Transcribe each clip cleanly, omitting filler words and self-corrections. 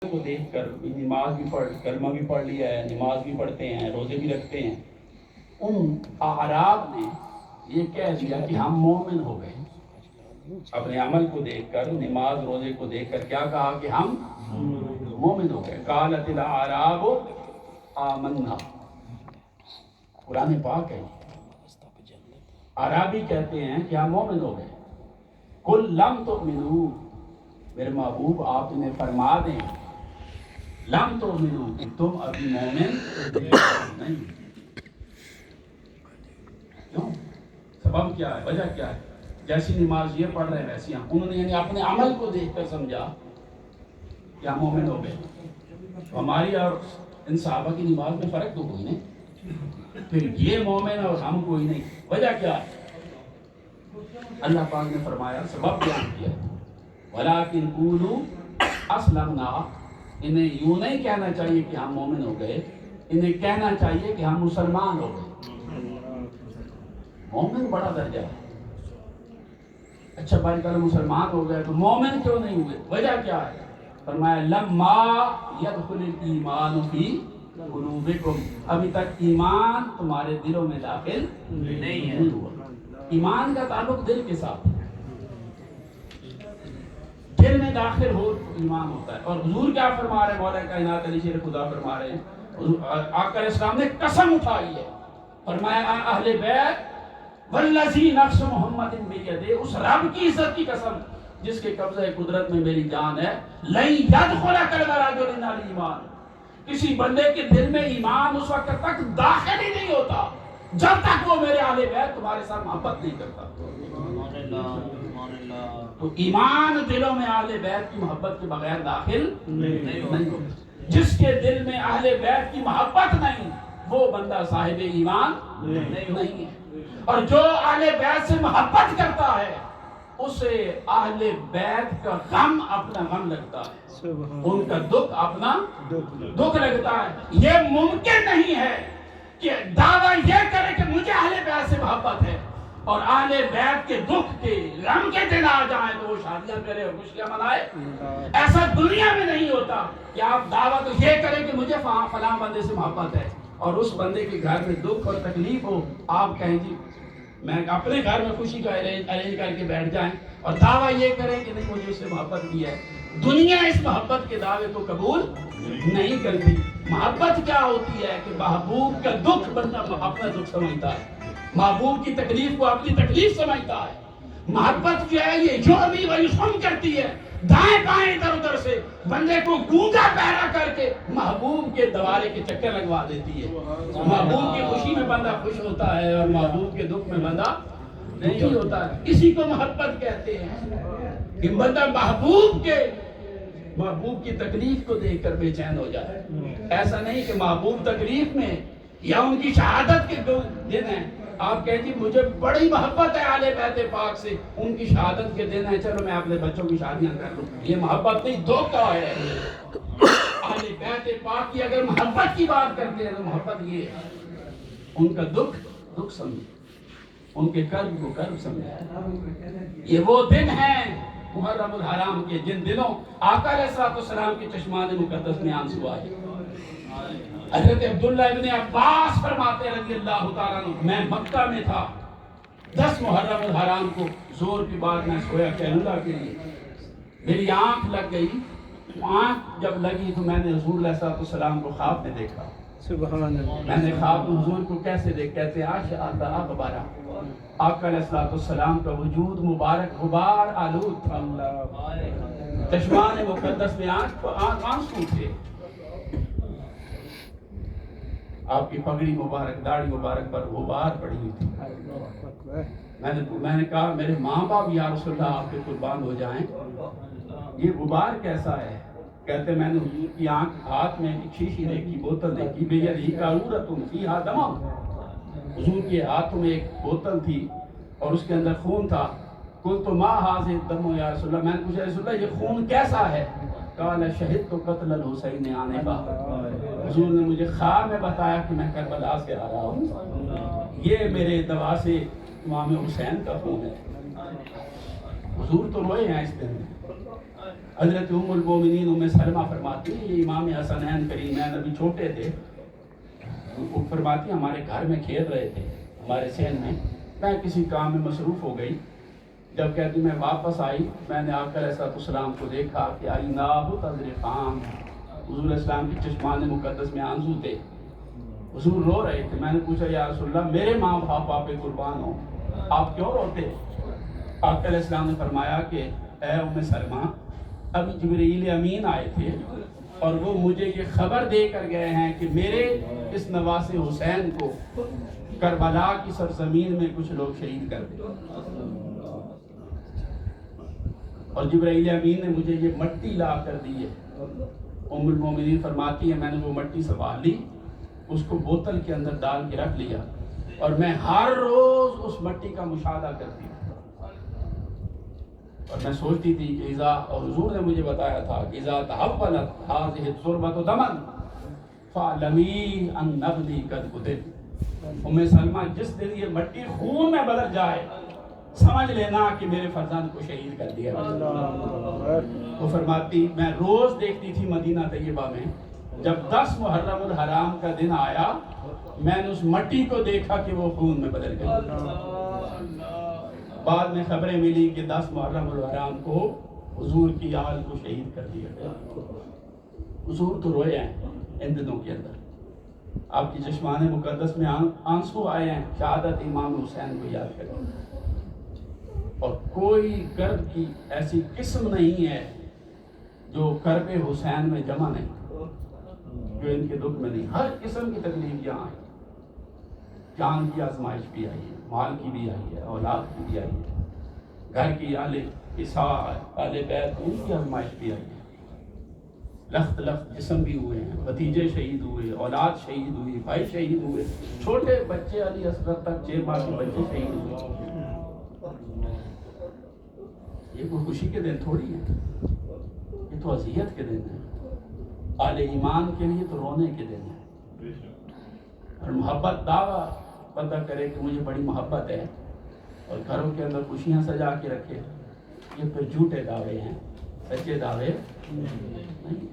کو دیکھ کر نماز بھی پڑھ کلمہ بھی پڑھ لیا ہے، نماز بھی پڑھتے ہیں، روزے بھی رکھتے ہیں، ان اعراب نے یہ کہہ دیا کہ ہم مومن ہو گئے۔ اپنے عمل کو دیکھ کر، نماز روزے کو دیکھ کر کیا کہا کہ ہم مومن ہو گئے۔ قالت الاعراب آمنا، قرآن پاک ہے، عرابی کہتے ہیں کہ ہم مومن ہو گئے۔ قل لم تؤمنوا، میرے محبوب آپ انہیں فرما دیں، لم تؤمنوا، کہ تم ابھی مومن نہیں۔ کیوں؟ سبب کیا ہے، وجہ کیا ہے؟ جیسی نماز یہ پڑھ رہے ہیں ویسی انہوں نے یعنی اپنے عمل کو دیکھ کر سمجھا کہ ہم مومن ہو گئے۔ ہماری اور ان صحابہ کی نماز میں فرق تو کوئی نہیں، پھر یہ مومن اور ہم کوئی نہیں، وجہ کیا ہے؟ اللہ پاک نے فرمایا، سبب بیان کیا، وَلَٰكِنْ قُولُوا أَسْلَمْنَا، انہیں یوں نہیں کہنا چاہیے کہ ہم مومن ہو گئے، انہیں کہنا چاہیے کہ ہم مسلمان ہو گئے۔ مومن بڑا درجہ ہے۔ اچھا بھائی کل مسلمان ہو گئے تو مومن کیوں نہیں ہوئے؟ وجہ کیا ہے؟ فرمایا لَمَّا يَدْخُلِ الْإِيمَانُ فِي قُلُوبِكُمْ، ابھی تک ایمان تمہارے دلوں میں داخل نہیں ہوا۔ ایمان کا تعلق دل کے ساتھ ہے، دل میں داخل ہو تو ایمان ہوتا ہے۔ اور حضور کیا فرما رہے ہیں؟ مولا کائنات علی شیر خدا فرما رہے ہیں، آقا علیہ السلام نے قسم اٹھائی ہے، فرمایا اہل بیت والذی نفس محمد بیدہ، اس رب کی عزت کی قسم جس کے قبضہ قدرت میں میری جان ہے، لن یدخل قلب رجل الایمان، کسی بندے کے دل میں ایمان اس وقت تک داخل ہی نہیں ہوتا جب تک وہ میرے اہل بیت تمہارے ساتھ محبت نہیں کرتا۔ تو ایمان دلوں میں اہل بیت کی محبت کے بغیر داخل نہیں ہوتا۔ جس کے دل میں اہل بیت کی محبت نہیں، وہ بندہ صاحب ایمان نہیں ہے۔ اور جو اہل بیت سے محبت کرتا ہے اسے اہل بیت کا غم اپنا غم لگتا ہے، ان کا دکھ اپنا دکھ لگتا ہے۔ یہ ممکن نہیں ہے کہ دعویٰ یہ کرے کہ مجھے اہل بیت سے محبت ہے اور اہل بیت کے دکھ کے غم کے دن آ جائیں تو وہ شادیاں کرے اور خوشیاں منائے۔ ایسا دنیا میں نہیں ہوتا کہ آپ دعویٰ تو یہ کریں کہ مجھے فلاں بندے سے محبت ہے اور اس بندے کے گھر میں دکھ اور تکلیف ہو، آپ کہیں جی میں اپنے گھر میں خوشی کا ارینج کر کے بیٹھ جائیں اور دعویٰ یہ کریں کہ نہیں مجھے اس سے محبت کی ہے۔ دنیا اس محبت کے دعوے کو قبول نہیں کرتی۔ محبت کیا ہوتی ہے کہ محبوب کا دکھ بندہ اپنا دکھ سمجھتا ہے، محبوب کی تکلیف کو اپنی تکلیف سمجھتا ہے۔ محبت جو ہے یہ یعمی و یفہم کرتی ہے، دائیں بائیں ادھر ادھر سے بندے کو گونگا بہرا کر کے محبوب کے دوارے کے چکر لگوا دیتی ہے۔ محبوب کی خوشی میں بندہ خوش ہوتا ہے اور محبوب کے دکھ میں بندہ نہیں ہوتا ہے۔ اسی کو محبت کہتے ہیں کہ بندہ محبوب کی تکلیف کو دیکھ کر بے چین ہو جائے۔ ایسا نہیں کہ محبوب تکلیف میں یا ان کی شہادت کے دن ہیں آپ کہیں جی مجھے بڑی محبت ہے اہل بیت پاک سے، ان کی شہادت کے دن ہے چلو میں اپنے بچوں کی شادیاں کر لوں، یہ محبت نہیں، دھوکہ ہے۔ اہل بیت پاک کی اگر محبت کی بات کرتے ہیں تو محبت یہ ہے ان کا دکھ سمجھے، ان کے قلب کو قلب سمجھے۔ یہ وہ دن ہیں محرم الحرام کے جن دنوں آقا علیہ السلام کے چشمان مقدس میں آنسو آئے۔ حضرت عبداللہ ابن عباس فرماتے رضی اللہ تعالیٰ عنہ، میں مکہ میں تھا 10 محرم الحرام کو، زور کی بعد میں سویا قیلولہ کے لیے، میری آنکھ لگ گئی، آنکھ جب لگی تو میں نے حضور علیہ السلام کو خواب میں دیکھا۔ سبحان اللہ۔ میں نے خواب میں حضور کو کیسے دیکھ، کہتے عاشق اغبارہ، آقا علیہ السلام کا وجود مبارک غبار آلود تھا، چشمان مقدس میں آنسو تھے، آپ کی پگڑی مبارک داڑھی مبارک پر غبار پڑی ہوئی تھی۔ میں نے کہا میرے ماں باپ یا رسول اللہ آپ کے قربان ہو جائیں، یہ غبار کیسا ہے؟ کہتے میں نے حضور کی آنکھ ہاتھ میں ایک شیشی دیکھی، بوتل دیکھی، بیدی قارورۃ فیہا دم، حضور کے ہاتھوں میں ایک بوتل تھی اور اس کے اندر خون تھا۔ قلت ما ھذا الدم یا رسول اللہ، میں نے پوچھا رسول اللہ یہ خون کیسا ہے؟ قال شہدت قتل الحسین آنفا، حضور نے مجھے خواب میں بتایا کہ میں کربلا سے آ رہا ہوں، یہ میرے دوا سے امام حسین کا خون ہے۔ حضور تو روئے ہیں اس دن میں۔ حضرت ام المومنین ام سلمہ فرماتی ہیں، یہ امام حسنین کریمین ابھی چھوٹے تھے، وہ فرماتی ہیں ہمارے گھر میں کھیل رہے تھے ہمارے صحن میں کسی کام میں مصروف ہو گئی، جب کہتی میں واپس آئی میں نے آقا علیہ السلام کو دیکھا کہ عیناہ تذرفان، حضور اسلام کی چشمان مقدس میں آنسو تھے، حضور رو رہے تھے۔ میں نے پوچھا یا رسول اللہ میرے ماں باپ آپ پہ قربان ہوں، آپ کیوں روتے؟ آقا علیہ السلام نے فرمایا کہ اے ام سلمہ، ابھی جبرائیل امین آئے تھے اور وہ مجھے یہ خبر دے کر گئے ہیں کہ میرے اس نواسے حسین کو کربلا کی سرزمین میں کچھ لوگ شہید کر دیں، اور جبرائیل امین نے مجھے یہ مٹی لا کر دی ہے۔ ام المومنین فرماتی ہے میں نے وہ مٹی سنبھال لی، اس کو بوتل کے اندر ڈال کے رکھ لیا، اور میں ہر روز اس مٹی کا مشاہدہ کرتی تھی، اور میں سوچتی تھی کہ اور حضور نے مجھے بتایا تھا کہ اذا تحولت هذه التربة دما فاعلمی ان ابنی قد قتل۔ ام سلمہ جس دن یہ مٹی خون میں بدل جائے سمجھ لینا کہ میرے فرزند کو شہید کر دیا۔ وہ فرماتی میں روز دیکھتی تھی مدینہ طیبہ میں، جب 10 محرم الحرام کا دن آیا میں نے اس مٹی کو دیکھا کہ وہ خون میں بدل گئی۔ بعد میں خبریں ملی کہ 10 محرم الحرام کو حضور کی آل کو شہید کر دیا گیا۔ حضور تو روئے ہیں ان دنوں کے اندر، آپ کی چشمان مقدس میں آنسو آئے ہیں شہادت امام حسین کو یاد کریں، اور کوئی کرب کی ایسی قسم نہیں ہے جو کرب حسین میں جمع نہیں، جو ان کے دکھ میں نہیں۔ ہر قسم کی تکلیف یہاں ہے، جان کی آزمائش بھی آئی ہے، مال کی بھی آئی ہے، اولاد کی بھی آئی ہے، گھر کی آل بیت ان کی آزمائش بھی آئی ہے، لخت لخت جسم بھی ہوئے ہیں، بھتیجے شہید ہوئے، اولاد شہید ہوئی، بھائی شہید ہوئے، چھوٹے بچے علی اصغر تک 6 ماہ کے بچے شہید ہوئے۔ یہ کوئی خوشی کے دن تھوڑی ہیں، یہ تو اذیت کے دن ہیں، آل ایمان کے لیے تو رونے کے دن ہیں۔ اور محبت دعویٰ بندہ کرے کہ مجھے بڑی محبت ہے اور گھروں کے اندر خوشیاں سجا کے رکھے، یہ پھر جھوٹے دعوے ہیں، سچے دعوے نہیں۔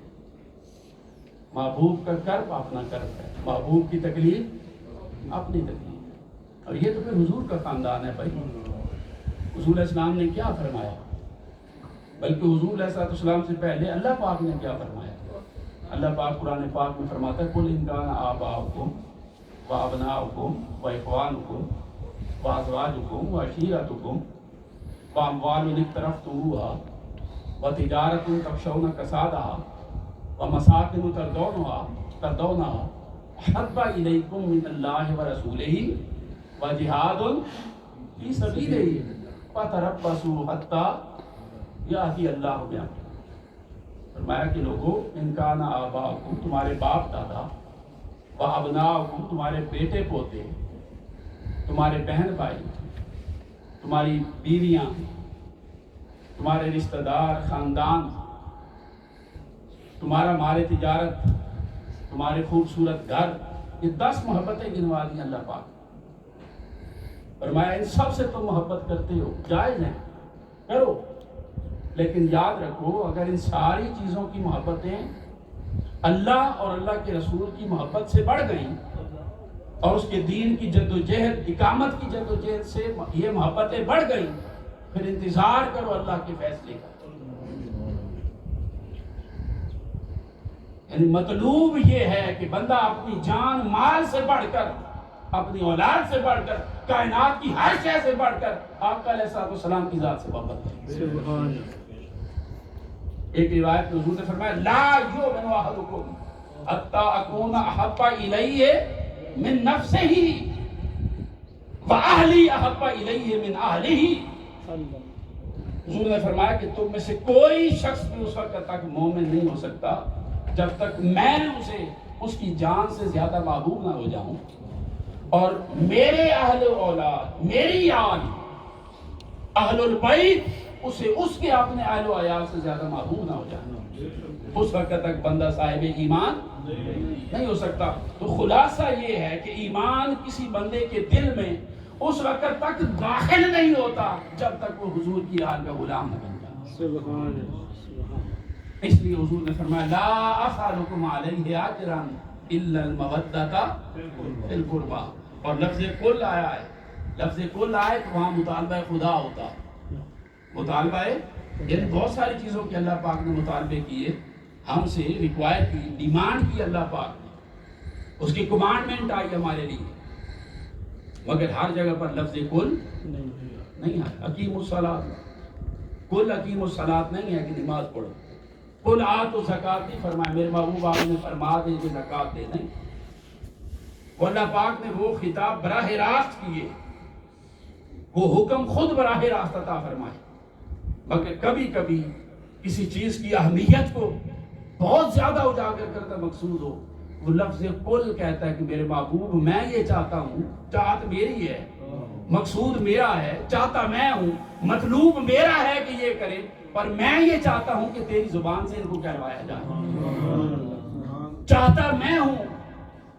محبوب کا کرب اپنا کرب ہے، محبوب کی تکلیف اپنی تکلیف، اور یہ تو پھر حضور کا خاندان ہے بھائی۔ حضور اسلام نے کیا فرمایا، بلکہ حضور علیہ السلام سے پہلے اللہ پاک نے کیا فرمایا؟ اللہ پاک قرآن پاک میں فرماتا ہے قُلْ إِنْ كَانَ آبَاؤُكُمْ وَأَبْنَاؤُكُمْ وَإِخْوَانُكُمْ وَأَزْوَاجُكُمْ وَعَشِيرَتُكُمْ وَأَمْوَالٌ اقْتَرَفْتُمُوهَا وَتِجَارَةٌ تَخْشَوْنَ كَسَادَهَا وَمَسَاكِنُ تَرْضَوْنَهَا أَحَبَّ إِلَيْكُم مِّنَ اللَّهِ وَرَسُولِهِ وَجِهَادٌ فِي سَبِيلِهِ فَتَرَبَّصُوا حَتَّىٰ يَأْتِيَ اللَّهُ بِأَمْرِهِ۔ فرمایا کہ لوگوں ان کان آباؤکم تمہارے باپ دادا، وابناؤکم تمہارے بیٹے پوتے، تمہارے بہن بھائی، تمہاری بیویاں، تمہارے رشتہ دار خاندان، تمہارا مال تجارت، تمہارے خوبصورت گھر، یہ 10 محبتیں گنوا دی اللہ پاک۔ فرمایا ان سب سے تم محبت کرتے ہو، جائز ہیں کرو، لیکن یاد رکھو اگر ان ساری چیزوں کی محبتیں اللہ اور اللہ کے رسول کی محبت سے بڑھ گئیں اور اس کے دین کی جدوجہد، اقامت کی جدوجہد سے یہ محبتیں بڑھ گئیں، پھر انتظار کرو اللہ کے فیصلے کا۔ یعنی مطلوب یہ ہے کہ بندہ اپنی جان مال سے بڑھ کر، اپنی اولاد سے بڑھ کر، کائنات کی ہر شے سے بڑھ کر آقا علیہ السلام کی ذات سے محبت کرے۔ ایک روایت میں حضور نے فرمایا لا یؤمن احدکم حتی اکون احب الیہ من نفسہ واہلی احب الیہ من اہلہ۔ حضور نے فرمایا کہ تم میں سے کوئی شخص بھی اس وقت تک مومن نہیں ہو سکتا جب تک میں اسے اس کی جان سے زیادہ محبوب نہ ہو جاؤں، اور میرے اہل اولاد، میری آل، اہل البیت اسے اس کے اپنے اہل و عیال سے زیادہ محبوب نہ ہو جانا، اس وقت تک بندہ صاحب ایمان نہیں ہو سکتا۔ تو خلاصہ یہ ہے کہ ایمان کسی بندے کے دل میں اس وقت تک داخل نہیں ہوتا جب تک وہ حضور کی آل کا غلام نہ بن جائے۔ اس لیے حضور نے فرمایا لا اسالکم علیہ اجرا الا المودۃ فی القربى، اور لفظ کل آیا ہے، لفظ کل آئے تو وہاں مطالبہ خدا ہوتا، مطالبہ یعنی بہت ساری چیزوں کے اللہ پاک نے مطالبے کیے ہم سے، ریکوائر کی، ڈیمانڈ کی اللہ پاک نے، اس کی کمانڈمنٹ آئی ہمارے لیے، مگر ہر جگہ پر لفظ کل نہیں ہے۔ اقیم الصلاۃ، کل اقیم الصلاۃ نہیں ہے کہ نماز پڑھو، کل آتوا زکات نہیں فرمایا، میرے محبوب آپ نے فرما دے کہ زکات دے، نہیں، وہ اللہ پاک نے وہ خطاب براہ راست کیے، وہ حکم خود براہ راست عطا فرمائے، مگر کبھی کبھی کسی چیز کی اہمیت کو بہت زیادہ اجاگر کرتا مقصود ہو، وہ لفظ کل کہتا ہے کہ میرے محبوب میں یہ چاہتا ہوں، چاہت میری ہے، مقصود میرا ہے، چاہتا میں ہوں، مطلوب میرا ہے کہ یہ کرے، پر میں یہ چاہتا ہوں کہ تیری زبان سے ان کو کہلوایا جائے، چاہتا میں ہوں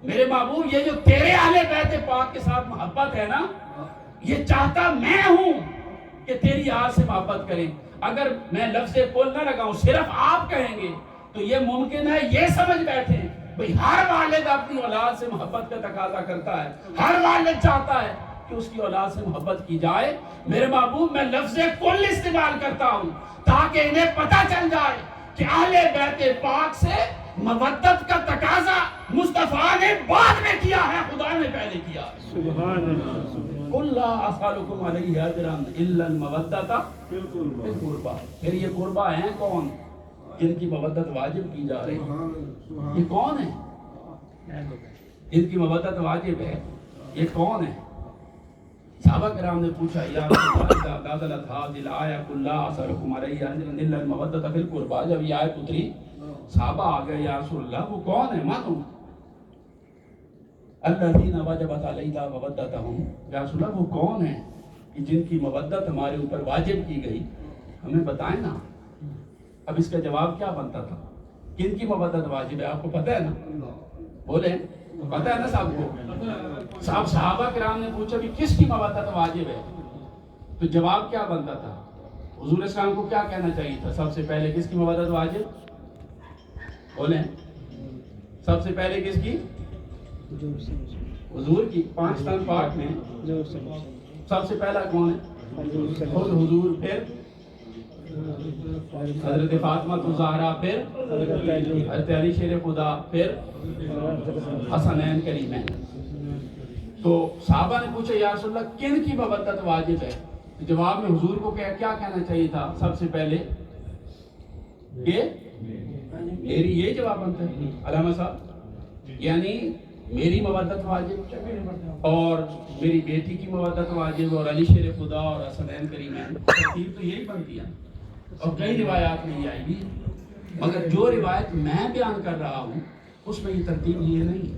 میرے محبوب، یہ جو تیرے اہل بیت پاک کے ساتھ محبت ہے نا، یہ چاہتا میں ہوں کہ تیری آج سے محبت کریں۔ اگر میں لفظ کل نہ لگاؤں، صرف آپ کہیں گے تو یہ ممکن ہے یہ سمجھ بیٹھیں بھئی ہر والد اپنی اولاد سے محبت کا تقاضا کرتا ہے، ہر والد چاہتا ہے کہ اس کی اولاد سے محبت کی جائے۔ میرے محبوب میں لفظ کل استعمال کرتا ہوں تاکہ انہیں پتہ چل جائے کہ اہل بیت پاک سے مودت کا تقاضا مصطفیٰ نے بعد میں کیا ہے، خدا نے پہلے کیا ہے۔ سبحان اللہ۔ قل لا اسالکم علیہ اجرا الا المودۃ فی القربى، پھر یہ قربا ہیں کون جن کی مودت واجب کی جا رہی ہے؟ یہ کون ہے جن کی مودت واجب ہے؟ یہ کون ہے؟ صحابہ کرام نے پوچھا یا رسول اللہ اذا نزلت هذه الآیہ قل لا اسالکم علیہ اجرا الا المودۃ فی القربى، جب یہ آیت اتری صحابہ آ گئے یا رسول اللہ وہ کون ہے؟ من الذین وجبت علینا مودتہم، یا رسول اللہ وہ کون ہیں کہ جن کی مودت ہمارے اوپر واجب کی گئی، ہمیں بتائیں نا۔ اب اس کا جواب کیا بنتا تھا؟ کن کی مودت واجب ہے؟ آپ کو پتہ ہے نا؟ بولیں، پتہ ہے نا صاحب کو؟ صحابہ کرام نے پوچھا کہ کس کی مودت واجب ہے، تو جواب کیا بنتا تھا؟ حضور اسلام کو کیا کہنا چاہیے تھا؟ سب سے پہلے کس کی مودت واجب؟ بولیں، سب سے پہلے کس کی؟ حضور کی۔ پاکستان پاک میں سب سے پہلا کون ہے؟ خود حضور، پھر حضرت فاطمہ الزہرا، پھر حضرت علی شیر خدا، پھر حسنین کریمین۔ تو صحابہ نے پوچھا یا رسول اللہ کن کی مودت واجب ہے؟ جواب میں حضور کو کیا کہنا چاہیے تھا؟ سب سے پہلے کہ میری، یہ جواب بنتا ہے علامہ صاحب، یعنی میری مودت واجب اور میری بیٹی کی مودت واجب اور علی شیر خدا اور حسنین کریمین، ترتیب تو یہی بنتی ہے، اور کئی روایات میں یہ آئی بھی، مگر جو روایت میں بیان کر رہا ہوں اس میں یہ ترتیب یہ نہیں ہے۔